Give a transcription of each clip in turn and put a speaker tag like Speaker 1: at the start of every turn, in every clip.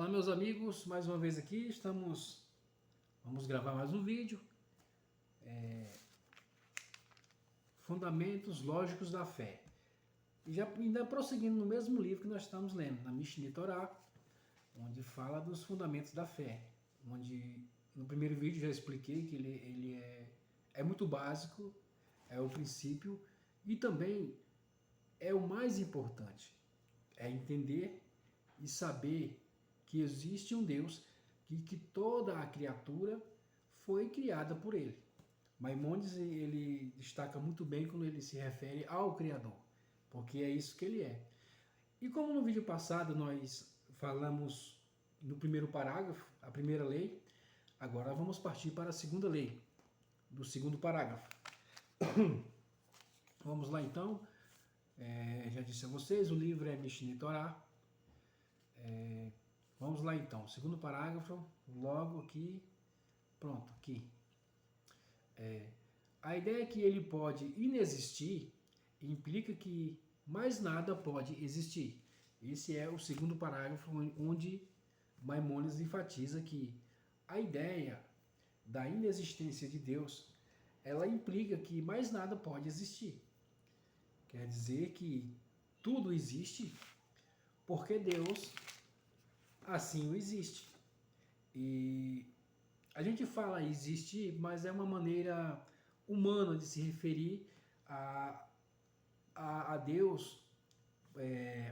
Speaker 1: Fala, meus amigos, mais uma vez aqui, vamos gravar mais um vídeo, Fundamentos Lógicos da Fé. E já ainda prosseguindo no mesmo livro que nós estamos lendo, na Mishneh Torah, onde fala dos fundamentos da fé, onde no primeiro vídeo já expliquei que ele é muito básico, é o princípio e também é o mais importante, é entender e saber que existe um Deus e que toda a criatura foi criada por ele. Maimônides ele destaca muito bem quando ele se refere ao Criador, porque é isso que ele é. E como no vídeo passado nós falamos no primeiro parágrafo, a primeira lei, agora vamos partir para a segunda lei, do segundo parágrafo. Vamos lá então, já disse a vocês, o livro é Mishneh Torah. Vamos lá então, segundo parágrafo, logo aqui, pronto, aqui. A ideia que ele pode inexistir implica que mais nada pode existir. Esse é o segundo parágrafo, onde Maimônides enfatiza que a ideia da inexistência de Deus, ela implica que mais nada pode existir. Quer dizer que tudo existe porque Deus assim o existe. E a gente fala existir, mas é uma maneira humana de se referir a Deus,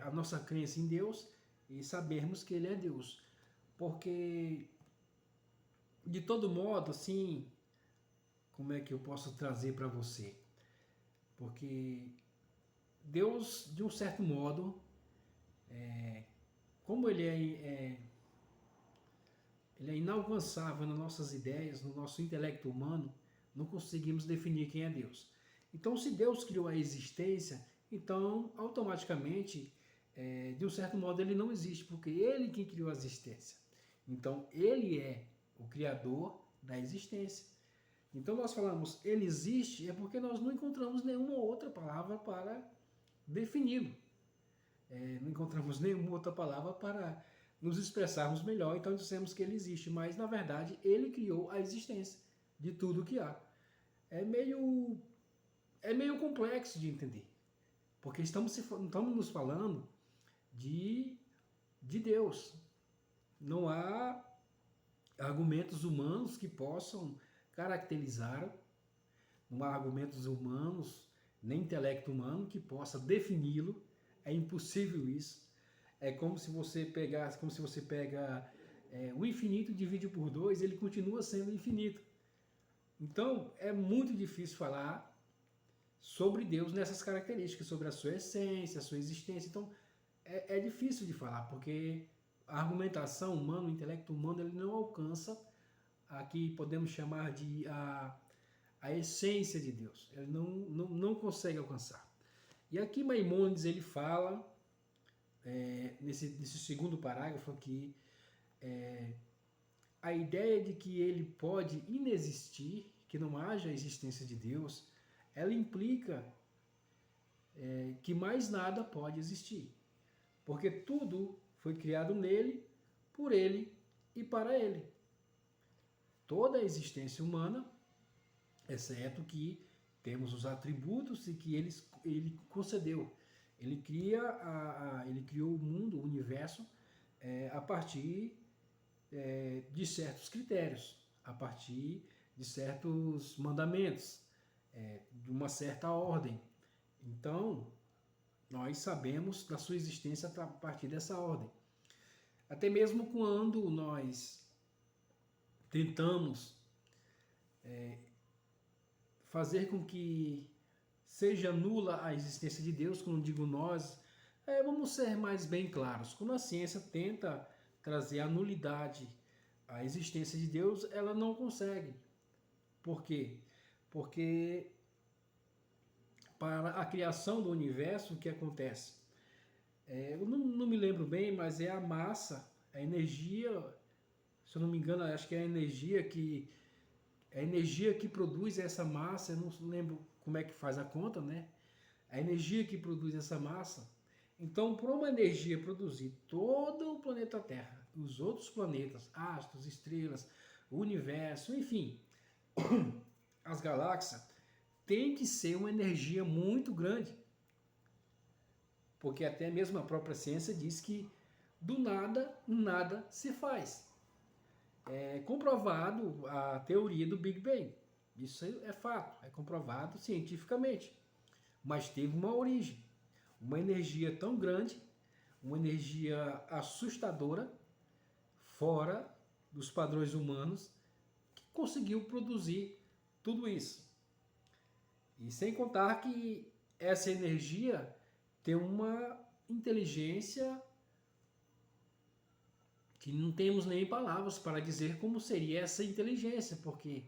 Speaker 1: a nossa crença em Deus e sabermos que Ele é Deus. Porque, de todo modo, assim, como é que eu posso trazer para você? Porque Deus, de um certo modo, como Ele ele é inalcançável nas nossas ideias, no nosso intelecto humano, não conseguimos definir quem é Deus. Então, se Deus criou a existência, então, automaticamente, de um certo modo, ele não existe, porque ele que criou a existência. Então, ele é o criador da existência. Então, nós falamos, ele existe, é porque nós não encontramos nenhuma outra palavra para defini-lo. Não encontramos nenhuma outra palavra para nos expressarmos melhor, então dissemos que ele existe, mas na verdade ele criou a existência de tudo que há. É meio complexo de entender, porque estamos nos falando de Deus. Não há argumentos humanos que possam caracterizar, não há argumentos humanos, nem intelecto humano que possa defini-lo, é impossível isso. É como se você pega o infinito e divide por 2, ele continua sendo infinito. Então, é muito difícil falar sobre Deus nessas características, sobre a sua essência, a sua existência. Então, é difícil de falar, porque a argumentação humana, o intelecto humano, ele não alcança aqui podemos chamar de a essência de Deus. Ele não consegue alcançar. E aqui Maimônides ele fala nesse segundo parágrafo aqui, a ideia de que ele pode inexistir, que não haja a existência de Deus, ela implica que mais nada pode existir. Porque tudo foi criado nele, por ele e para ele. Toda a existência humana, exceto que temos os atributos e que ele concedeu. Ele criou o mundo, o universo, a partir de certos critérios, a partir de certos mandamentos, de uma certa ordem. Então, nós sabemos da sua existência a partir dessa ordem. Até mesmo quando nós tentamos fazer com que seja nula a existência de Deus, quando digo nós, vamos ser mais bem claros. Quando a ciência tenta trazer a nulidade à existência de Deus, ela não consegue. Por quê? Porque para a criação do universo, o que acontece? Eu não me lembro bem, mas é a massa, a energia, se eu não me engano, acho que é a energia que produz essa massa, eu não lembro como é que faz a conta, né? A energia que produz essa massa, Então, para uma energia produzir todo o planeta Terra, os outros planetas, astros, estrelas, o universo, enfim, as galáxias, tem que ser uma energia muito grande. Porque até mesmo a própria ciência diz que do nada, nada se faz. É comprovado a teoria do Big Bang. Isso é fato, é comprovado cientificamente. Mas teve uma origem, uma energia tão grande, uma energia assustadora, fora dos padrões humanos, que conseguiu produzir tudo isso. E sem contar que essa energia tem uma inteligência que não temos nem palavras para dizer como seria essa inteligência, porque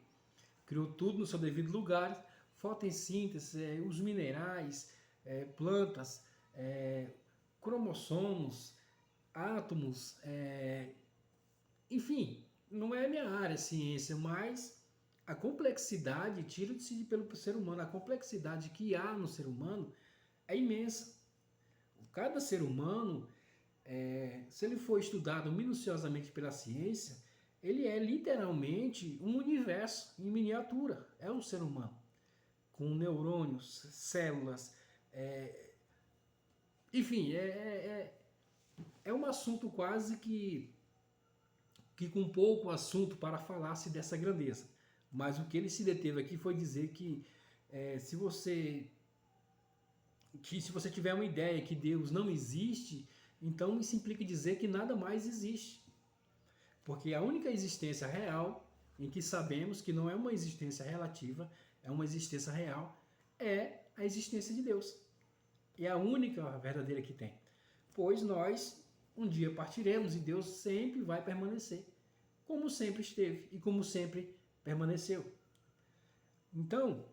Speaker 1: criou tudo no seu devido lugar, fotossíntese, os minerais, plantas, cromossomos, átomos, enfim, não é minha área, ciência, mas a complexidade, tira-se pelo ser humano, a complexidade que há no ser humano é imensa. Cada ser humano, se ele for estudado minuciosamente pela ciência, ele é literalmente um universo em miniatura. É um ser humano, com neurônios, células, enfim, é um assunto quase que com pouco assunto para falar-se dessa grandeza. Mas o que ele se deteve aqui foi dizer que se você tiver uma ideia que Deus não existe, então isso implica dizer que nada mais existe. Porque a única existência real, em que sabemos que não é uma existência relativa, é uma existência real, é a existência de Deus. É a única verdadeira que tem. Pois nós um dia partiremos e Deus sempre vai permanecer, como sempre esteve e como sempre permaneceu. Então,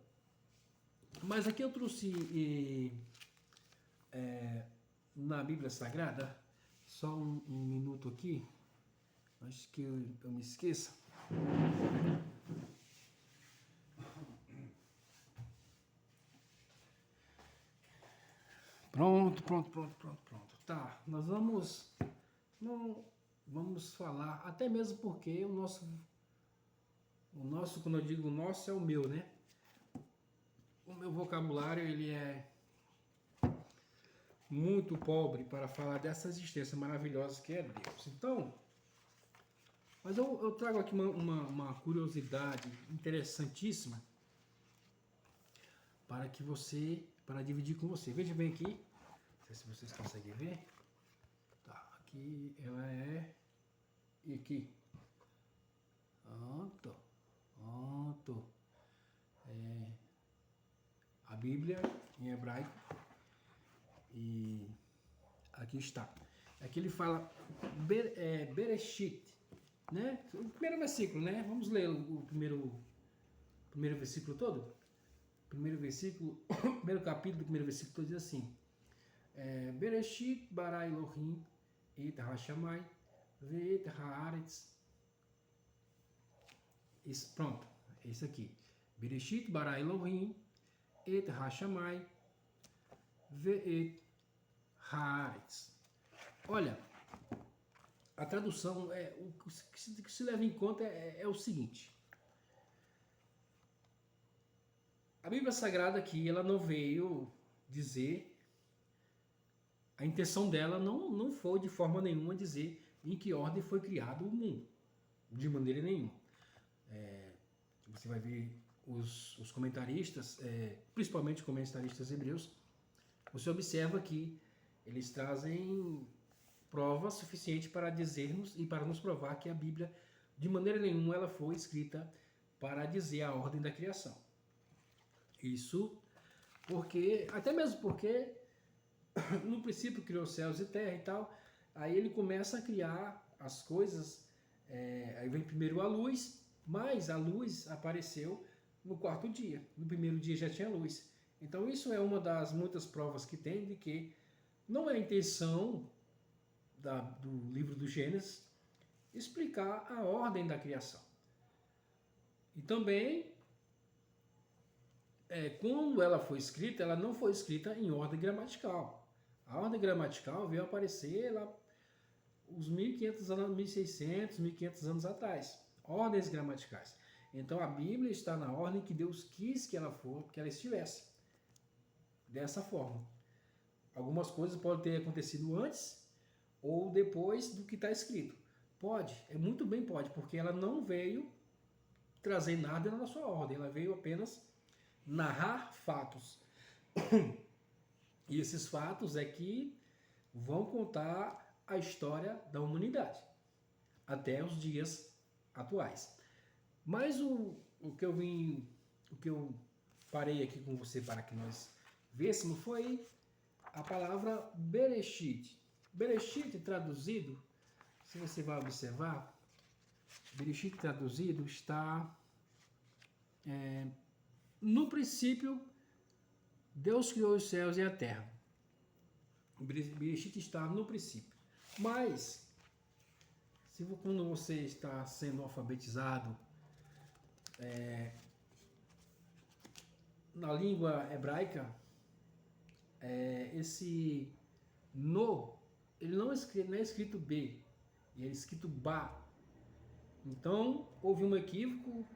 Speaker 1: mas aqui eu trouxe na Bíblia Sagrada, só um minuto aqui, acho que eu me esqueça. Pronto. Tá, nós vamos falar, até mesmo porque o nosso, quando eu digo nosso, é o meu, né? O meu vocabulário, ele é muito pobre para falar dessa existência maravilhosa que é Deus. Então, mas eu trago aqui uma curiosidade interessantíssima para dividir com você. Veja bem aqui, não sei se vocês conseguem ver. Tá, aqui ela é, e aqui. Pronto. A Bíblia em hebraico. E aqui está. Aqui ele fala Bereshit, né? O primeiro versículo, né? Vamos ler o primeiro versículo todo? Primeiro versículo, primeiro capítulo do primeiro versículo diz assim: Bereshit bara Elohim et hashamai ve'et haaretz. Pronto, é isso aqui. Bereshit bara Elohim et hashamai ve'et haaretz. Olha, a tradução, o que se leva em conta é o seguinte. A Bíblia Sagrada aqui, ela não veio dizer, a intenção dela não foi de forma nenhuma dizer em que ordem foi criado o mundo, de maneira nenhuma. Você vai ver os comentaristas, principalmente comentaristas hebreus, você observa que eles trazem prova suficiente para dizermos e para nos provar que a Bíblia, de maneira nenhuma, ela foi escrita para dizer a ordem da criação. Isso porque, até mesmo porque, no princípio criou céus e terra e tal, aí ele começa a criar as coisas, aí vem primeiro a luz, mas a luz apareceu no quarto dia, no primeiro dia já tinha luz. Então isso é uma das muitas provas que tem de que não é a intenção do livro do Gênesis explicar a ordem da criação. E também, quando ela foi escrita, ela não foi escrita em ordem gramatical. A ordem gramatical veio aparecer lá os 1500 anos, 1600, 1500 anos atrás. Ordens gramaticais. Então a Bíblia está na ordem que Deus quis que ela estivesse. Dessa forma. Algumas coisas podem ter acontecido antes ou depois do que está escrito. Pode, muito bem pode, porque ela não veio trazer nada na sua ordem, ela veio apenas narrar fatos. E esses fatos é que vão contar a história da humanidade até os dias atuais. Mas o que eu parei aqui com você para que nós vêssemos foi a palavra Bereshit. Bereshit traduzido, se você vai observar, Bereshit traduzido está no princípio Deus criou os céus e a terra. Bereshit está no princípio. Mas quando você está sendo alfabetizado na língua hebraica, esse no, ele não é escrito B, ele é escrito Ba. Então, houve um equívoco,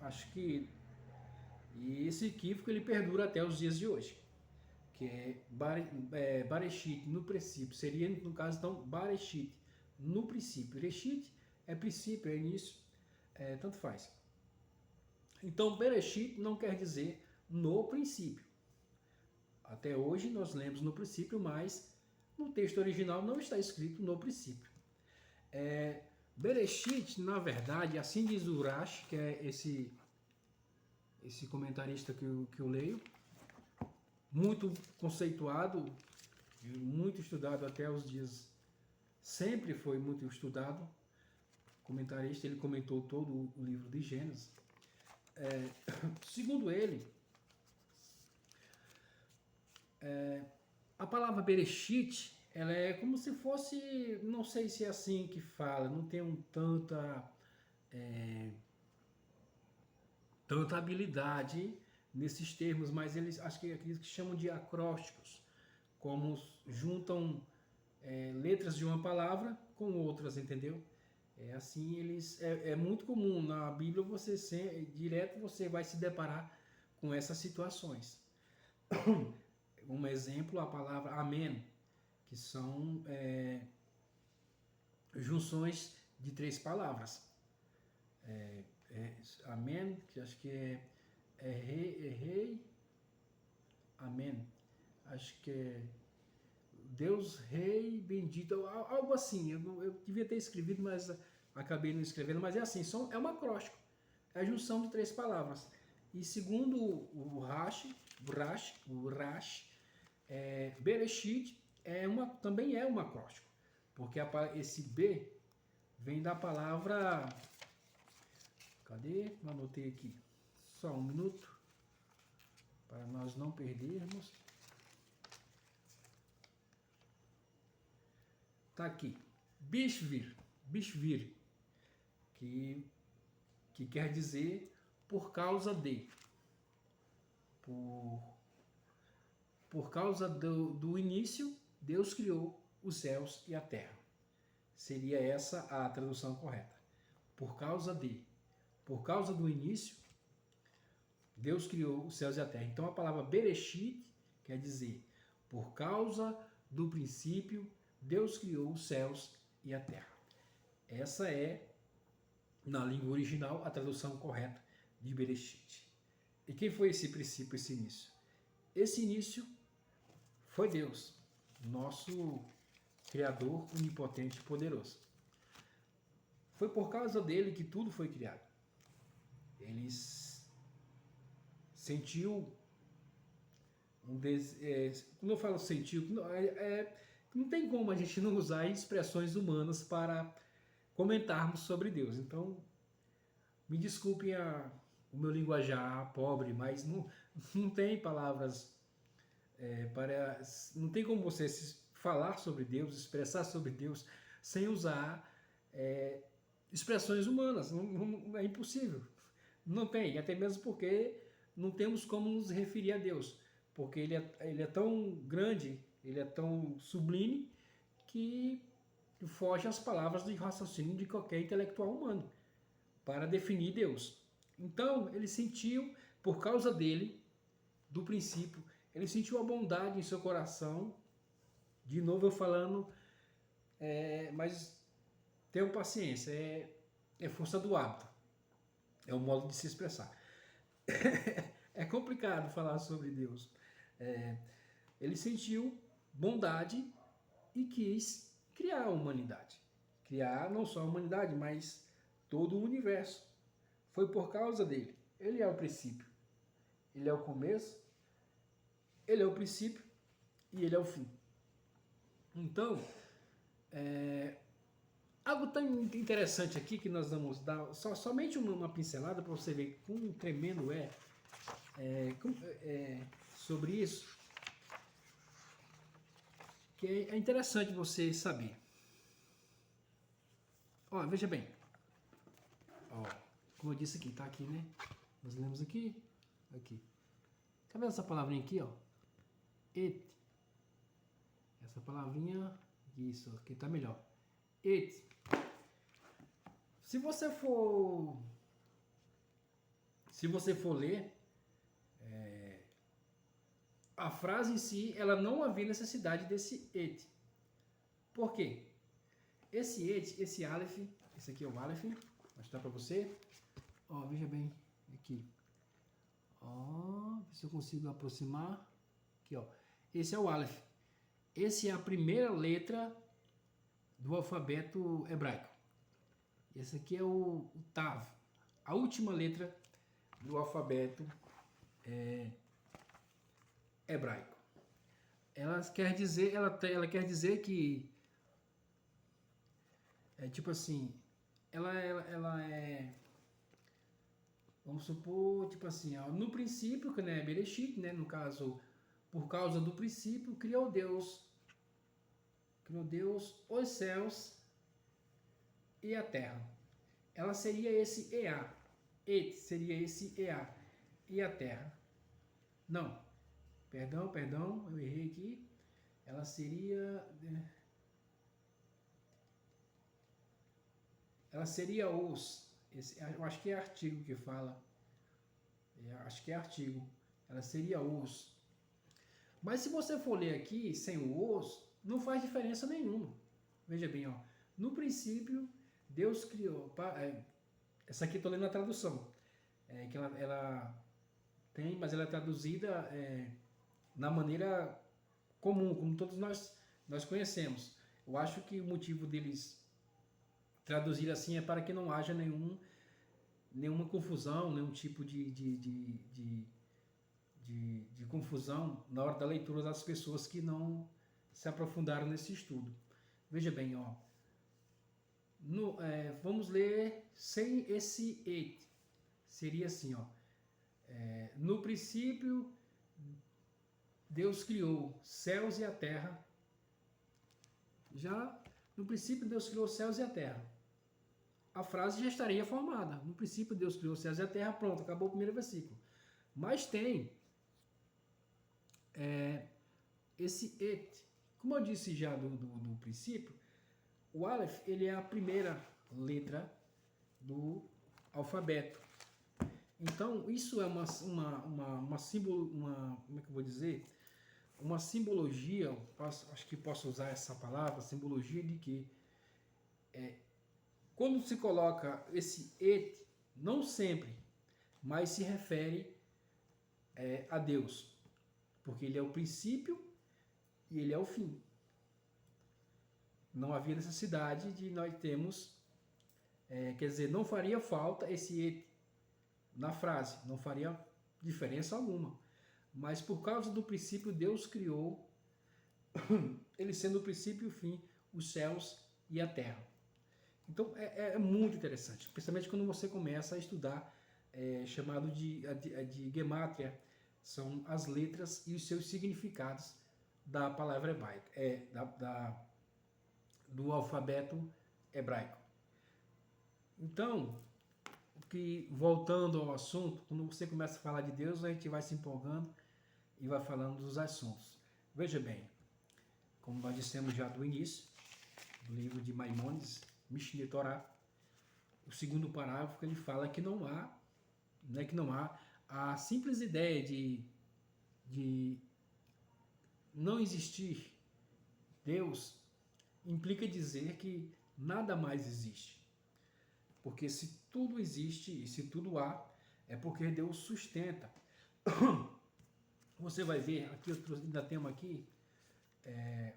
Speaker 1: acho que, e esse equívoco ele perdura até os dias de hoje, que é Bareshit, no princípio, seria, no caso, então, Bareshit, no princípio. Reshit é princípio, é início, tanto faz. Então, Bereshit não quer dizer no princípio. Até hoje nós lemos no princípio, mas no texto original não está escrito no princípio. Bereshit, na verdade, assim diz o Rashi, que é esse comentarista que eu leio, muito conceituado, muito estudado até os dias, sempre foi muito estudado, comentarista, ele comentou todo o livro de Gênesis. Segundo ele, a palavra Bereshit, ela é como se fosse, não sei se é assim que fala, não tenho tanta habilidade nesses termos, mas eles acho que aqueles que chamam de acrósticos, como juntam letras de uma palavra com outras, entendeu? Assim é muito comum na Bíblia, direto você vai se deparar com essas situações. Um exemplo, a palavra amém, que são junções de 3 palavras. Amém, que acho que é rei, amém. Acho que é Deus Rei Bendito, algo assim. Eu devia ter escrevido, mas acabei não escrevendo. Mas é assim, é um acróstico. É a junção de 3 palavras. E segundo o Rashi, Bereshit também é um acróstico. Porque esse B vem da palavra... Cadê? Eu anotei aqui. Só um minuto. Para nós não perdermos. Tá aqui. Bishvir, que quer dizer por causa de. Por causa do início, Deus criou os céus e a terra. Seria essa a tradução correta. Por causa do início, Deus criou os céus e a terra. Então a palavra Bereshit quer dizer por causa do princípio, Deus criou os céus e a terra. Essa é, na língua original, a tradução correta de Bereshit. E quem foi esse princípio, esse início? Esse início foi Deus, nosso Criador onipotente e poderoso. Foi por causa dele que tudo foi criado. Ele sentiu quando eu falo sentiu, não tem como a gente não usar expressões humanas para comentarmos sobre Deus. Então, me desculpem o meu linguajar pobre, mas não tem palavras não tem como você falar sobre Deus, expressar sobre Deus sem usar expressões humanas. É impossível. Não tem, até mesmo porque não temos como nos referir a Deus, porque ele é tão grande ele é tão sublime que foge às palavras de raciocínio de qualquer intelectual humano para definir Deus. Então, ele sentiu, por causa dele, do princípio, ele sentiu a bondade em seu coração. De novo eu falando, mas tenham paciência, é força do hábito, é o modo de se expressar. É complicado falar sobre Deus. Ele sentiu bondade e quis criar a humanidade. Criar não só a humanidade, mas todo o universo. Foi por causa dele. Ele é o princípio. Ele é o começo, ele é o princípio e ele é o fim. Então, algo tão interessante aqui que nós vamos dar somente uma pincelada para você ver quão tremendo sobre isso, que é interessante você saber. Ó, veja bem. Ó, como eu disse aqui, tá aqui, né? Nós lemos aqui. Tá vendo essa palavrinha aqui, ó? Et. Essa palavrinha, isso, aqui tá melhor. Et. Se você for ler, a frase em si, ela não havia necessidade desse et. Por quê? Esse et, esse aleph, esse aqui é o aleph, vou mostrar para você. Ó, veja bem, aqui. Ó, se eu consigo aproximar. Aqui, ó. Esse é o aleph. Esse é a primeira letra do alfabeto hebraico. Esse aqui é o tav, a última letra do alfabeto hebraico. Ela quer dizer que tipo assim, ela é, vamos supor, tipo assim, ó, no princípio, que é Bereshit, né, no caso, por causa do princípio, criou Deus os céus e a terra. Ela seria esse EA. Et seria esse EA. E a terra. Não. Perdão, eu errei aqui. Ela seria os. Eu acho que é artigo que fala. Acho que é artigo. Ela seria os. Mas se você for ler aqui, sem o os, não faz diferença nenhuma. Veja bem, ó. No princípio, Deus criou. Essa aqui estou lendo a tradução. Que ela tem, mas ela é traduzida na maneira comum, como todos nós conhecemos. Eu acho que o motivo deles traduzir assim é para que não haja nenhuma confusão, nenhum tipo de confusão na hora da leitura das pessoas que não se aprofundaram nesse estudo. Veja bem, ó. Vamos ler sem esse et. Seria assim, ó. No princípio, Deus criou céus e a terra. Já no princípio, Deus criou céus e a terra. A frase já estaria formada. No princípio, Deus criou céus e a terra. Pronto, acabou o primeiro versículo. Mas tem esse et. Como eu disse já do princípio, o aleph, ele é a primeira letra do alfabeto. Então, isso é como é que eu vou dizer? Uma simbologia, acho que posso usar essa palavra, simbologia de que quando se coloca esse et, não sempre, mas se refere a Deus, porque ele é o princípio e ele é o fim. Não havia necessidade de nós termos, quer dizer, não faria falta esse et na frase, não faria diferença alguma. Mas por causa do princípio, Deus criou, ele sendo o princípio e o fim, os céus e a terra. Então é muito interessante, principalmente quando você começa a estudar, chamado de gemátria, são as letras e os seus significados da palavra hebraica, do alfabeto hebraico. Então, voltando ao assunto, quando você começa a falar de Deus, a gente vai se empolgando e vai falando dos assuntos. Veja bem, como nós dissemos já do início, do livro de Maimônides, Mishneh Torah, o segundo parágrafo ele fala que não há, a simples ideia de não existir Deus implica dizer que nada mais existe. Porque se tudo existe e se tudo há, é porque Deus sustenta. Você vai ver, aqui ainda temos aqui,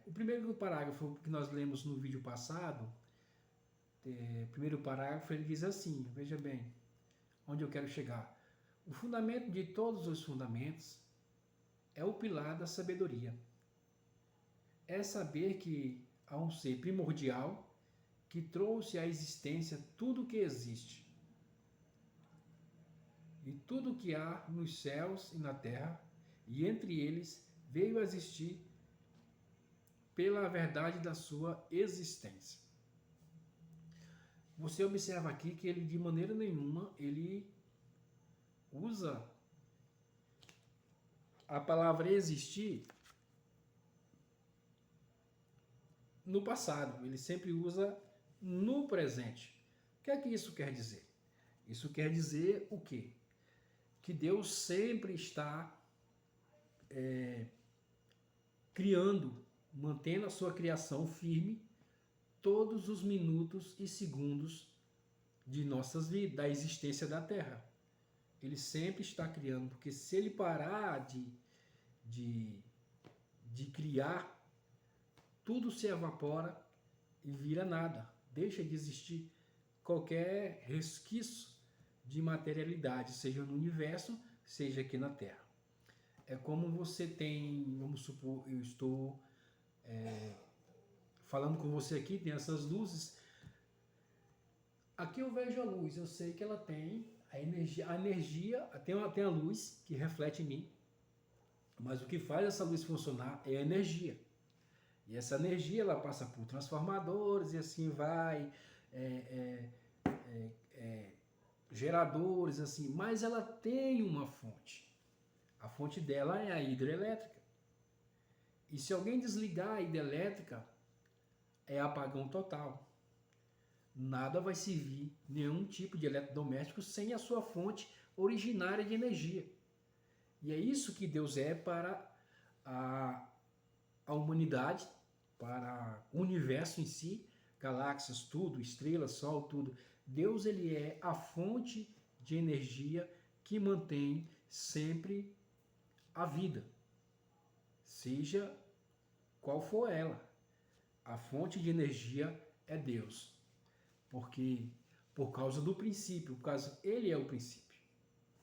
Speaker 1: o primeiro parágrafo que nós lemos no vídeo passado, primeiro parágrafo, ele diz assim, veja bem, onde eu quero chegar. O fundamento de todos os fundamentos é o pilar da sabedoria. É saber que há um ser primordial que trouxe à existência tudo o que existe. E tudo o que há nos céus e na terra, e entre eles veio a existir pela verdade da sua existência. Você observa aqui que ele de maneira nenhuma ele usa a palavra existir no passado, ele sempre usa no presente. O que é que isso quer dizer? Isso quer dizer o quê? Que Deus sempre está criando, mantendo a sua criação firme todos os minutos e segundos de nossas vidas, da existência da Terra. Ele sempre está criando, porque se ele parar de criar, tudo se evapora e vira nada. Deixa de existir qualquer resquício de materialidade, seja no universo, seja aqui na Terra. É como você tem, vamos supor, eu estou falando com você aqui, tem essas luzes. Aqui eu vejo a luz, eu sei que ela tem a energia tem a luz que reflete em mim, mas o que faz essa luz funcionar é a energia. E essa energia ela passa por transformadores e assim vai, geradores, assim, mas ela tem uma fonte. A fonte dela é a hidrelétrica. E se alguém desligar a hidrelétrica, é apagão total. Nada vai servir, nenhum tipo de eletrodoméstico sem a sua fonte originária de energia. E é isso que Deus é para a humanidade, para o universo em si, galáxias, tudo, estrelas, sol, tudo. Deus ele é a fonte de energia que mantém sempre a vida, seja qual for ela. A fonte de energia é Deus, porque por causa do princípio, por causa ele é o princípio,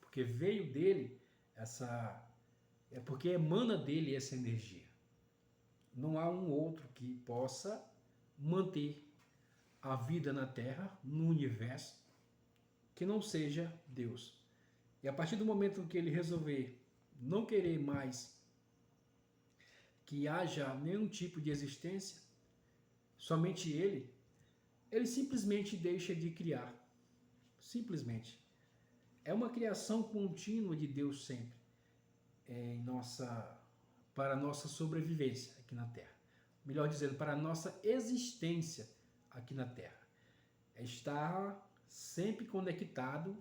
Speaker 1: porque veio dele porque emana dele essa energia. Não há um outro que possa manter a vida na Terra, no universo, que não seja Deus. E a partir do momento que ele resolver não querer mais que haja nenhum tipo de existência, somente ele simplesmente deixa de criar. Simplesmente. É uma criação contínua de Deus sempre para a nossa sobrevivência aqui na Terra. Melhor dizendo, para a nossa existência aqui na Terra. Estar sempre conectado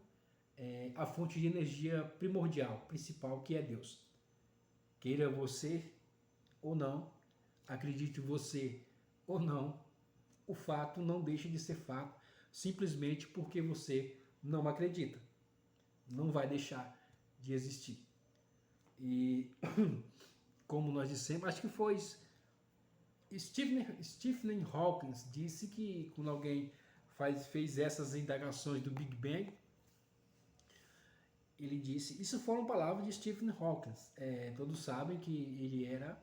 Speaker 1: à fonte de energia primordial, principal, que é Deus. Queira você ou não, acredite você ou não, o fato não deixa de ser fato simplesmente porque você não acredita. Não vai deixar de existir. E como nós dissemos, acho que foi Stephen Hawking disse que quando alguém fez essas indagações do Big Bang, ele disse, isso foram palavras de Stephen Hawking. Todos sabem que ele era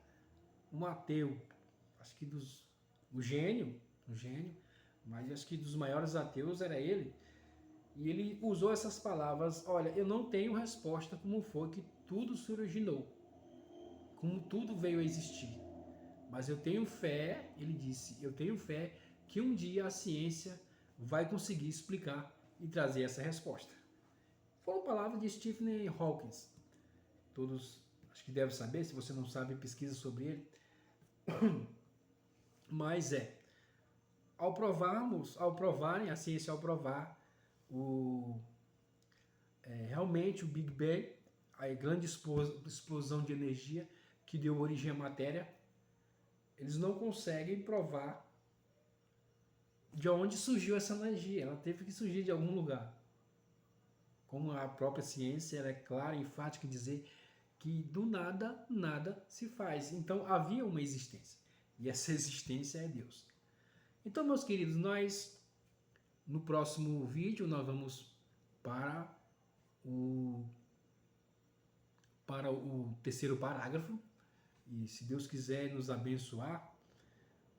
Speaker 1: um ateu, acho que um gênio, mas acho que dos maiores ateus era ele. E ele usou essas palavras, olha, eu não tenho resposta como foi que tudo se originou, como tudo veio a existir. Mas eu tenho fé, ele disse, eu tenho fé que um dia a ciência vai conseguir explicar e trazer essa resposta. Foram palavras de Stephen Hawking. Todos, acho que devem saber, se você não sabe, pesquisa sobre ele. Mas ao provarem, a ciência ao provar realmente o Big Bang, a grande explosão de energia que deu origem à matéria, eles não conseguem provar de onde surgiu essa energia. Ela teve que surgir de algum lugar. Como a própria ciência, ela é clara e enfática em dizer que do nada, nada se faz. Então havia uma existência. E essa existência é Deus. Então, meus queridos, no próximo vídeo nós vamos para o terceiro parágrafo. E se Deus quiser nos abençoar,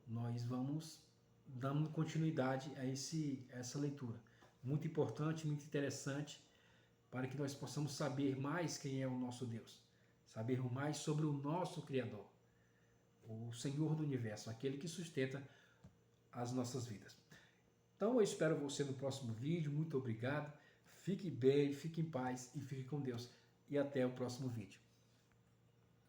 Speaker 1: nós vamos dando continuidade a essa leitura. Muito importante, muito interessante, para que nós possamos saber mais quem é o nosso Deus. Saber mais sobre o nosso Criador, o Senhor do Universo, aquele que sustenta as nossas vidas. Então eu espero você no próximo vídeo. Muito obrigado. Fique bem, fique em paz e fique com Deus. E até o próximo vídeo.